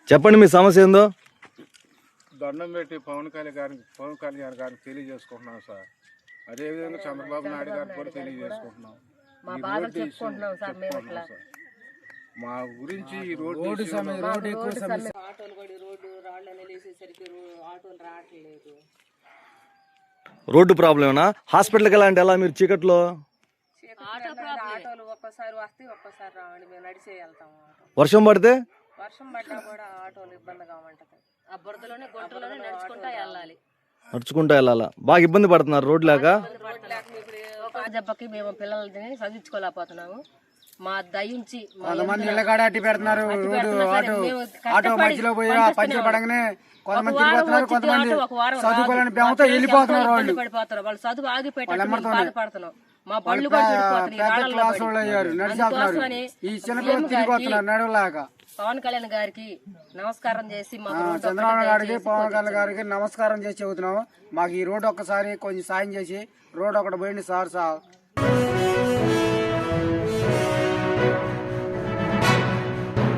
చెప్పండి మీ సమస్య ఏందో. దండం పెట్టి పవన్ కళ్యాణ్ గారికి తెలియజేసుకుంటున్నాం సార్. అదేవిధంగా చంద్రబాబు నాయుడు గారికి కూడా తెలియజేసుకుంటున్నాం. మా బాధలు చెప్పుకుంటున్నాం సార్. మేము ఇట్లా మా గురించి ఈ రోడ్డు ఎక్కువ సమస్య. ఆటోలు కూడా రోడ్డు రాళ్ళు అనేది వేసేసరికి ఆటోలు రావట్లేదు. రోడ్డు ప్రాబ్లమేనా? హాస్పిటల్కి ఎలా అంటే ఎలా మీరు చీకట్లో? ఆటోలు ఒక్కసారి వస్తే ఒక్కసారి రావండి. మేము నడిచే వెళ్తాము. వర్షం పడితే వర్షం పడ్డా కూడా ఆటోలు ఇబ్బందిగా ఉంటది. ఆ బురదలోనే గుంటలోనే నడుచుకుంటా వెళ్ళాలా. బాగా ఇబ్బంది పడుతున్నారు రోడ్డు లేక. దెబ్బకి మేము పిల్లల్ని చదివించుకోలేకపోతున్నాము. మా దయించి కొంతమంది ఇళ్ళ కాడ అట్టి పెడుతున్నారు. ఆటో మధ్యలో పోయి పంచర్ పడగానే కొంతమంది తిరిగిపోతున్నారు. కొంతమంది చదువుకోవాలని బెమ్మతో వెళ్ళిపోతున్నారు. వాళ్ళు చదువు ఆగిపోయి బాధపడుతున్నాం. మా బళ్ళు క్లాస్ వాళ్ళు అయ్యారు, నడిచేస్తున్నారు. ఈ చిన్నపిల్లలు తిరిగిపోతున్నారు నడవలేక. పవన్ కళ్యాణ్ గారికి నమస్కారం చేసి చంద్రబాబు గారికి పవన్ కళ్యాణ్ గారికి నమస్కారం చేసి చెబుతున్నాము. మాకు ఈ రోడ్డు ఒక్కసారి కొంచెం సాయం చేసి రోడ్డు ఒకటి పోయింది సార్.